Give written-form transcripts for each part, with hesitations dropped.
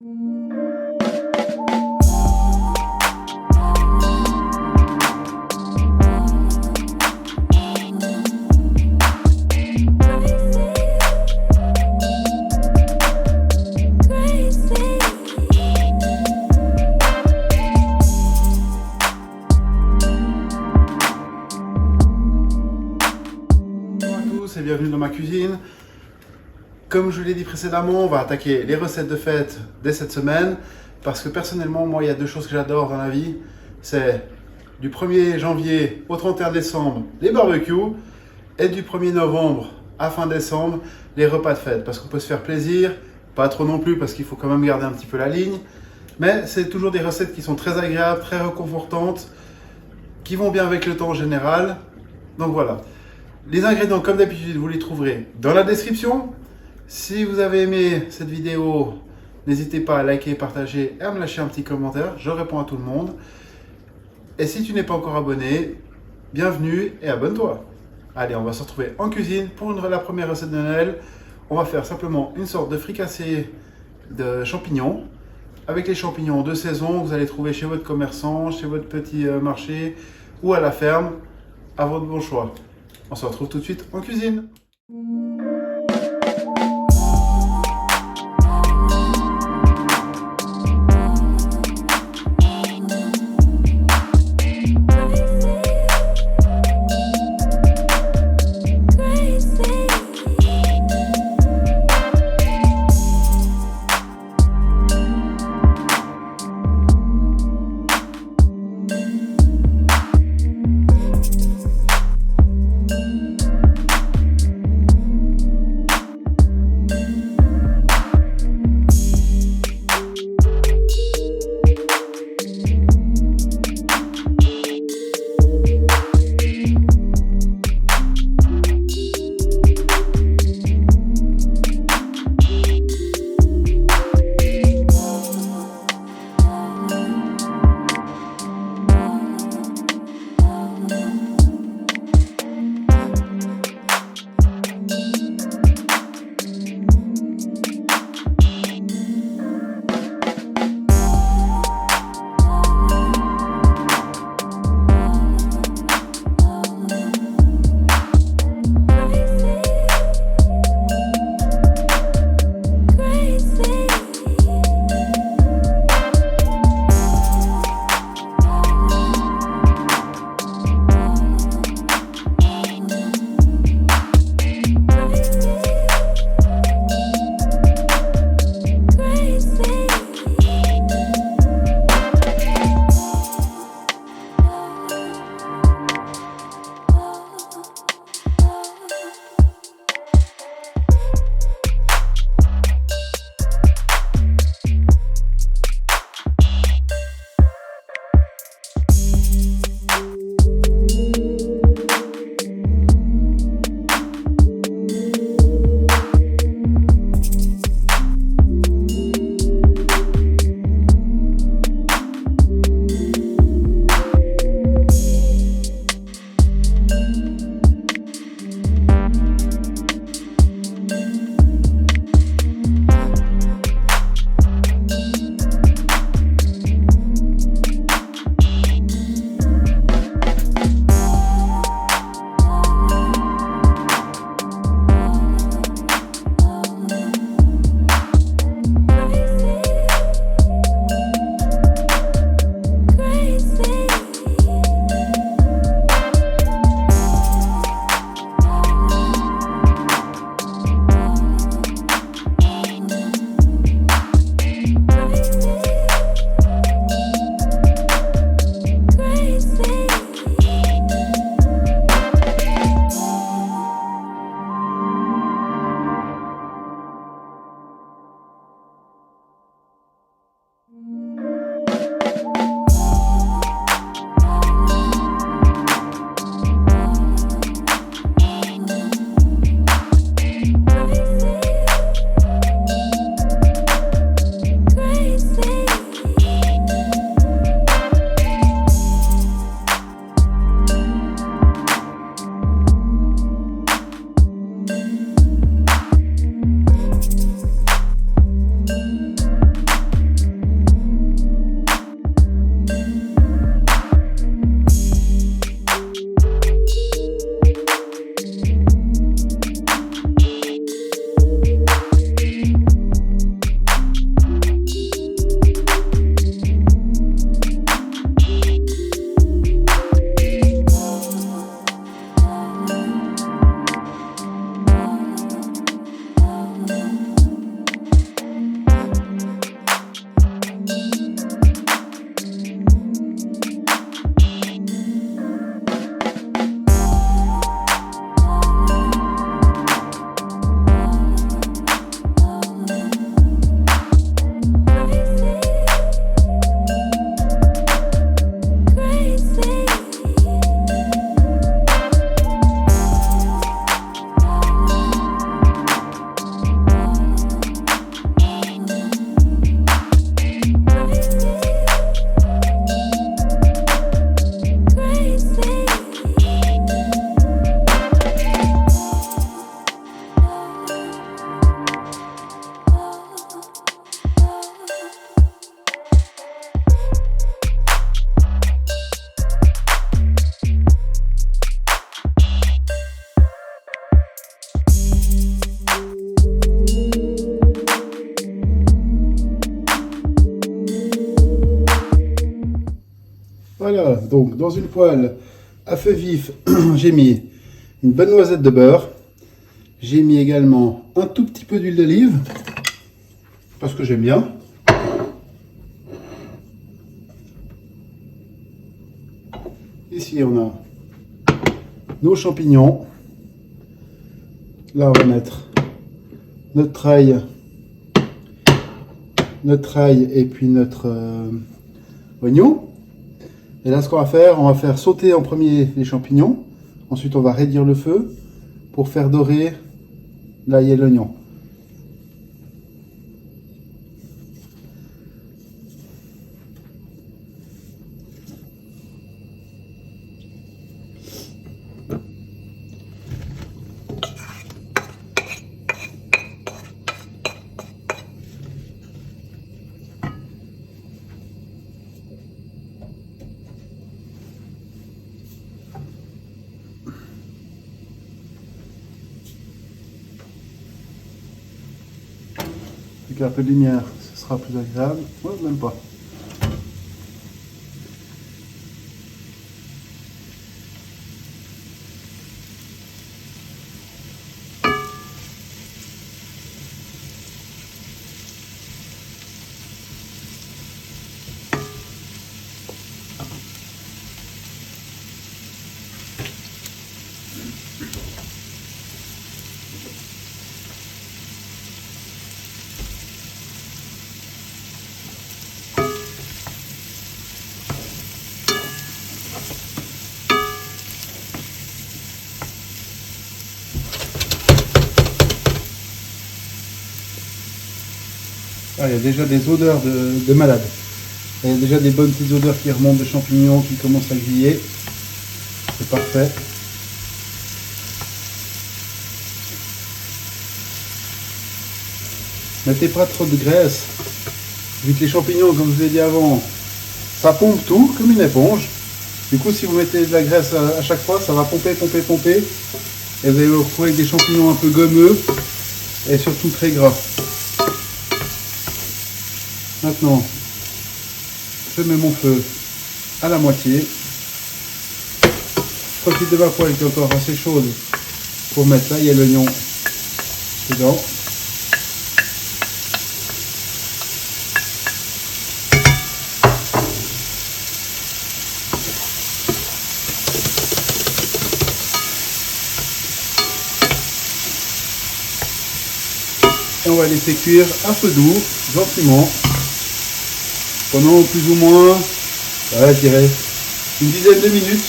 Et bienvenue dans ma cuisine. Comme je vous l'ai dit précédemment, on va attaquer les recettes de fête dès cette semaine parce que personnellement, moi, il y a deux choses que j'adore dans la vie. C'est du 1er janvier au 31 décembre, les barbecues, et du 1er novembre à fin décembre, les repas de fête. Parce qu'on peut se faire plaisir, pas trop non plus parce qu'il faut quand même garder un petit peu la ligne. Mais c'est toujours des recettes qui sont très agréables, très réconfortantes, qui vont bien avec le temps en général. Donc voilà. Les ingrédients, comme d'habitude, vous les trouverez dans la description. Si vous avez aimé cette vidéo, n'hésitez pas à liker, partager et à me lâcher un petit commentaire. Je réponds à tout le monde. Et si tu n'es pas encore abonné, bienvenue et abonne-toi. Allez, on va se retrouver en cuisine pour la première recette de Noël. On va faire simplement une sorte de fricassé de champignons. Avec les champignons de saison, vous allez trouver chez votre commerçant, chez votre petit marché ou à la ferme, à votre bon choix. On se retrouve tout de suite en cuisine. Voilà, donc dans une poêle à feu vif, j'ai mis une bonne noisette de beurre. J'ai mis également un tout petit peu d'huile d'olive, parce que j'aime bien. Ici, on a nos champignons. Là, on va mettre notre ail et puis notre oignon. Et là, ce qu'on va faire sauter en premier les champignons. Ensuite, on va réduire le feu pour faire dorer l'ail et l'oignon. Avec un peu de lumière, ce sera plus agréable. Ouais, même pas. Ah, il y a déjà des odeurs de malade. Il y a déjà des bonnes petites odeurs qui remontent de champignons qui commencent à griller. C'est parfait. Mettez pas trop de graisse. Vu que les champignons, comme je vous ai dit avant, ça pompe tout comme une éponge. Du coup, si vous mettez de la graisse à chaque fois, ça va pomper, pomper, pomper. Et vous allez vous retrouver avec des champignons un peu gommeux et surtout très gras. Maintenant, je mets mon feu à la moitié. Je profite de ma poêle qui est encore assez chaude pour mettre l'ail et l'oignon dedans. Et on va laisser cuire à feu doux, gentiment, pendant plus ou moins, je dirais, une dizaine de minutes.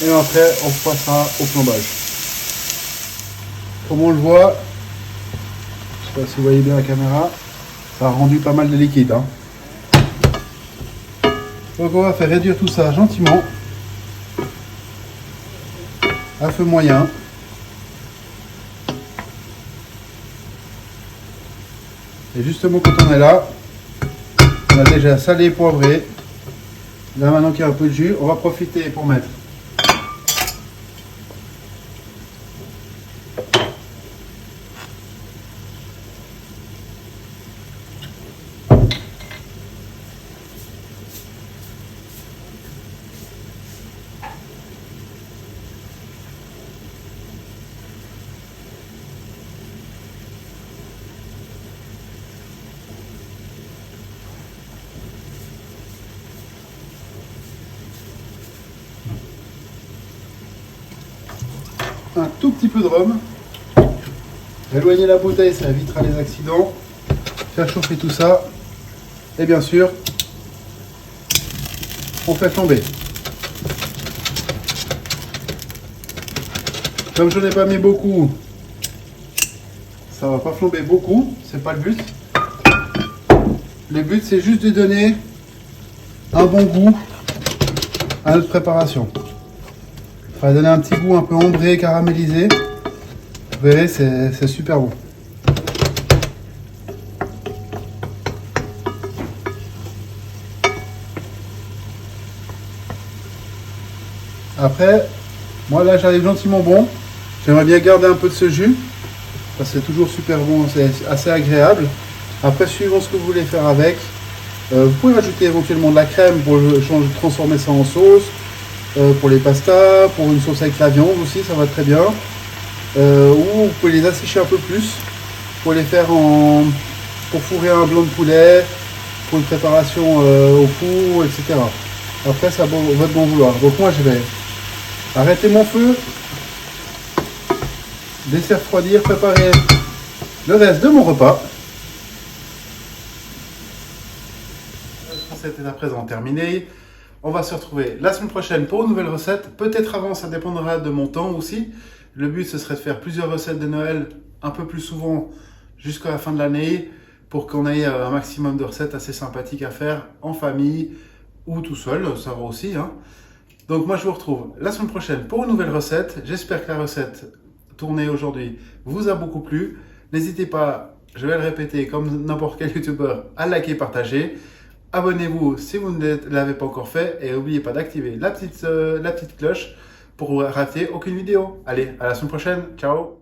Et après, on passera au flambage. Comme on le voit, je ne sais pas si vous voyez bien la caméra, ça a rendu pas mal de liquide. Hein. Donc on va faire réduire tout ça gentiment, à feu moyen. Et justement, quand on est là, on a déjà salé, poivré. Là, maintenant qu'il y a un peu de jus, on va profiter pour mettre un tout petit peu de rhum. Éloigner la bouteille, ça évitera les accidents. Faire chauffer tout ça. Et bien sûr, on fait flamber. Comme je n'ai pas mis beaucoup, ça va pas flamber beaucoup. C'est pas le but. Le but, c'est juste de donner un bon goût à notre préparation. Ça va donner un petit goût un peu ambré, caramélisé. Vous verrez, c'est super bon. Après, moi là j'arrive gentiment bon. J'aimerais bien garder un peu de ce jus. Parce que c'est toujours super bon, c'est assez agréable. Après, suivant ce que vous voulez faire avec, Vous pouvez rajouter éventuellement de la crème pour transformer ça en sauce. Pour les pastas, pour une sauce avec la viande aussi, ça va très bien. Ou vous pouvez les assécher un peu plus pour les faire pour fourrer un blanc de poulet, pour une préparation au four, etc. Après, c'est à votre bon vouloir. Donc moi, je vais arrêter mon feu, laisser refroidir, préparer le reste de mon repas. La recette est à présent terminée. On va se retrouver la semaine prochaine pour une nouvelle recette. Peut-être avant, ça dépendra de mon temps aussi. Le but, ce serait de faire plusieurs recettes de Noël un peu plus souvent jusqu'à la fin de l'année pour qu'on ait un maximum de recettes assez sympathiques à faire en famille ou tout seul, ça va aussi. Hein. Donc moi, je vous retrouve la semaine prochaine pour une nouvelle recette. J'espère que la recette tournée aujourd'hui vous a beaucoup plu. N'hésitez pas, je vais le répéter comme n'importe quel youtubeur, à liker et partager. Abonnez-vous si vous ne l'avez pas encore fait et n'oubliez pas d'activer la petite cloche pour rater aucune vidéo. Allez, à la semaine prochaine. Ciao!